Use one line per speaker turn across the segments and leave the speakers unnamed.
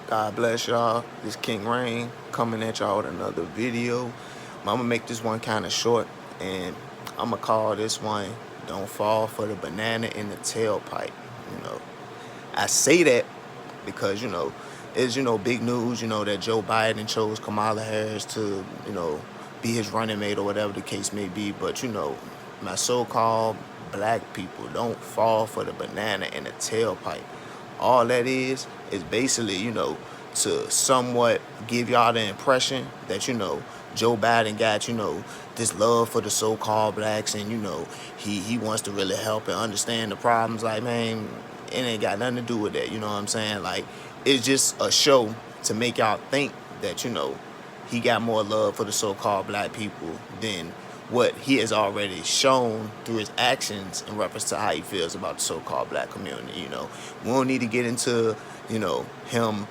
God bless y'all. This King Rain coming at y'all with another video. I'm gonna make this one kind of short, and I'm gonna call this one "Don't Fall for the Banana in the Tailpipe." You know, I say that because it's big news. That Joe Biden chose Kamala Harris to be his running mate or whatever the case may be. But my so-called black people, don't fall for the banana in the tailpipe. All that is basically, to somewhat give y'all the impression that, Joe Biden got, this love for the so-called blacks, and, he wants to really help and understand the problems. Like, man, it ain't got nothing to do with that, you know what I'm saying? Like, it's just a show to make y'all think that, he got more love for the so-called black people than what he has already shown through his actions in reference to how he feels about the so-called black community. We don't need to get into, him,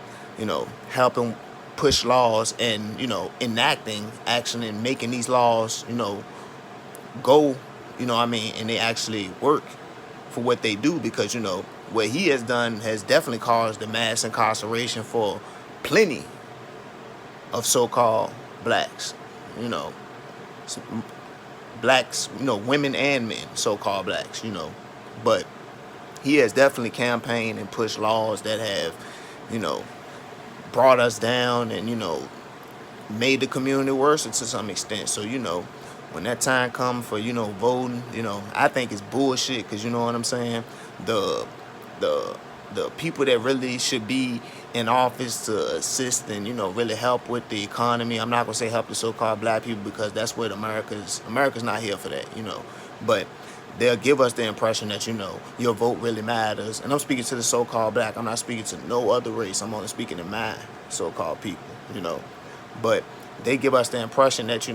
helping push laws and, enacting action and making these laws, go, and they actually work for what they do, because, what he has done has definitely caused the mass incarceration for plenty of so-called blacks, blacks, women and men, so-called blacks, but he has definitely campaigned and pushed laws that have, brought us down and, made the community worse to some extent. So, when that time comes for, voting, I think it's bullshit, because you know what I'm saying? The people that really should be in office to assist and, really help with the economy. I'm not going to say help the so-called black people, because that's what America's not here for that, But they'll give us the impression that, your vote really matters. And I'm speaking to the so-called black. I'm not speaking to no other race. I'm only speaking to my so-called people, But they give us the impression that,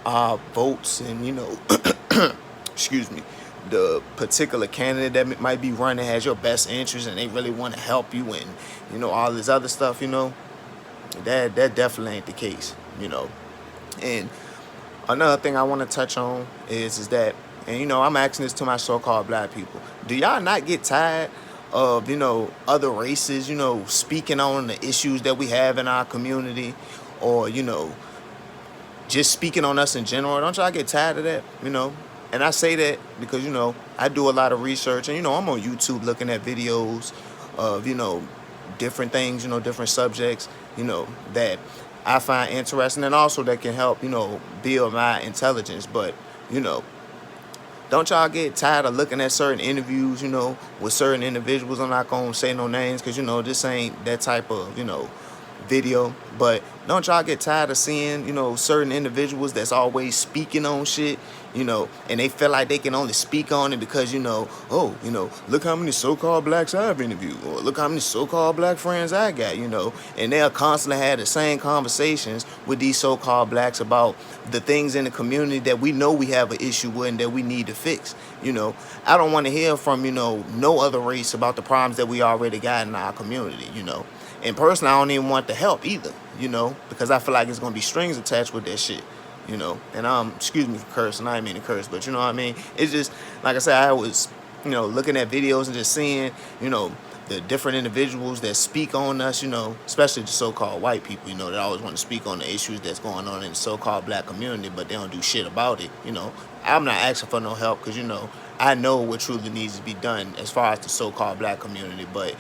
our votes and, excuse me, the particular candidate that might be running has your best interest, and they really want to help you, and all this other stuff. That definitely ain't the case. And another thing I want to touch on is that, and I'm asking this to my so-called black people: do y'all not get tired of other races speaking on the issues that we have in our community, or just speaking on us in general? Don't y'all get tired of that? And I say that because, I do a lot of research, and, I'm on YouTube looking at videos of, different things, different subjects, that I find interesting, and also that can help, build my intelligence. But, don't y'all get tired of looking at certain interviews, with certain individuals? I'm not going to say no names, because, this ain't that type of, video. But don't y'all get tired of seeing, certain individuals that's always speaking on shit, and they feel like they can only speak on it because, look how many so-called blacks I've interviewed, or look how many so-called black friends I got, and they'll constantly have the same conversations with these so-called blacks about the things in the community that we know we have an issue with and that we need to fix. I don't want to hear from, no other race about the problems that we already got in our community, And personally, I don't even want the help either, because I feel like it's going to be strings attached with that shit, And excuse me for cursing, I didn't mean to curse, but you know what I mean? It's just, like I said, I was, looking at videos and just seeing, the different individuals that speak on us, especially the so-called white people, that always want to speak on the issues that's going on in the so-called black community, but they don't do shit about it, I'm not asking for no help, because, I know what truly needs to be done as far as the so-called black community, but,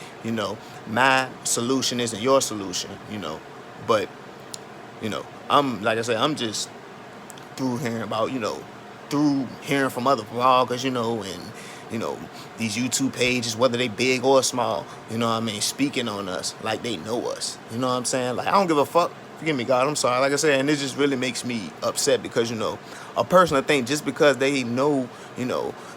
my solution isn't your solution, but, I'm, like I said, I'm just through hearing about, through hearing from other bloggers, and, these YouTube pages, whether they big or small, speaking on us like they know us, you know what I'm saying? Like, I don't give a fuck. Forgive me, God, I'm sorry. Like I said, and it just really makes me upset, because, a person, I think, just because they know,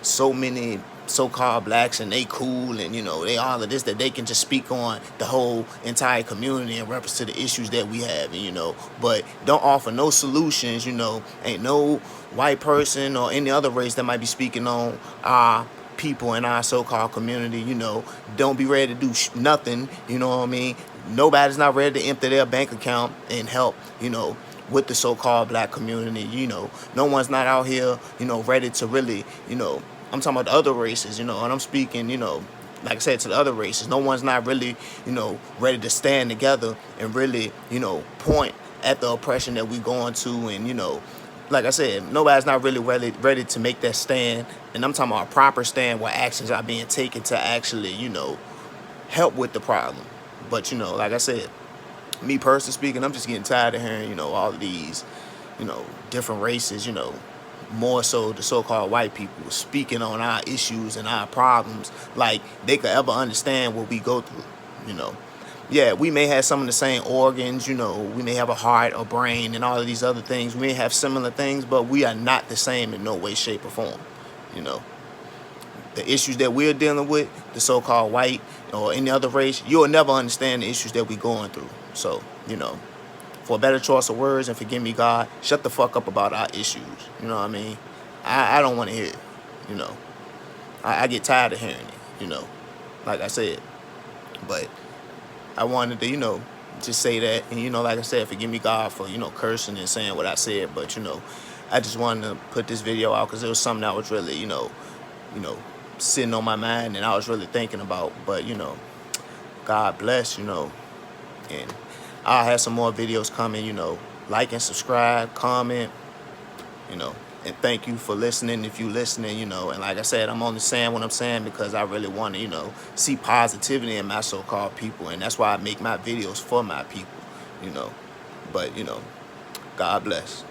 so many so-called blacks and they cool and, they all of this, that they can just speak on the whole entire community in reference to the issues that we have, and, but don't offer no solutions, ain't no white person or any other race that might be speaking on our people in our so-called community, don't be ready to do nothing, you know what I mean? Nobody's not ready to empty their bank account and help, with the so-called black community, no one's not out here, ready to really, I'm talking about the other races, and I'm speaking, like I said, to the other races. No one's not really, ready to stand together and really, point at the oppression that we going to. And, like I said, nobody's not really ready to make that stand. And I'm talking about a proper stand where actions are being taken to actually, help with the problem. But, like I said, me personally speaking, I'm just getting tired of hearing, all of these, different races, more so the so-called white people speaking on our issues and our problems like they could ever understand what we go through, Yeah, we may have some of the same organs, we may have a heart, a brain, and all of these other things. We may have similar things, but we are not the same in no way, shape, or form, The issues that we're dealing with, the so-called white or any other race, you'll never understand the issues that we're going through. So, for a better choice of words, and forgive me, God, shut the fuck up about our issues. You know what I mean? I don't want to hear it, I get tired of hearing it, like I said. But I wanted to, just say that. And, like I said, forgive me, God, for, cursing and saying what I said. But, I just wanted to put this video out because it was something that was really, sitting on my mind and I was really thinking about. But, God bless, and I'll have some more videos coming, like and subscribe, comment, and thank you for listening if you listening, and like I said, I'm only saying what I'm saying because I really want to, see positivity in my so-called people, and that's why I make my videos for my people, but, God bless.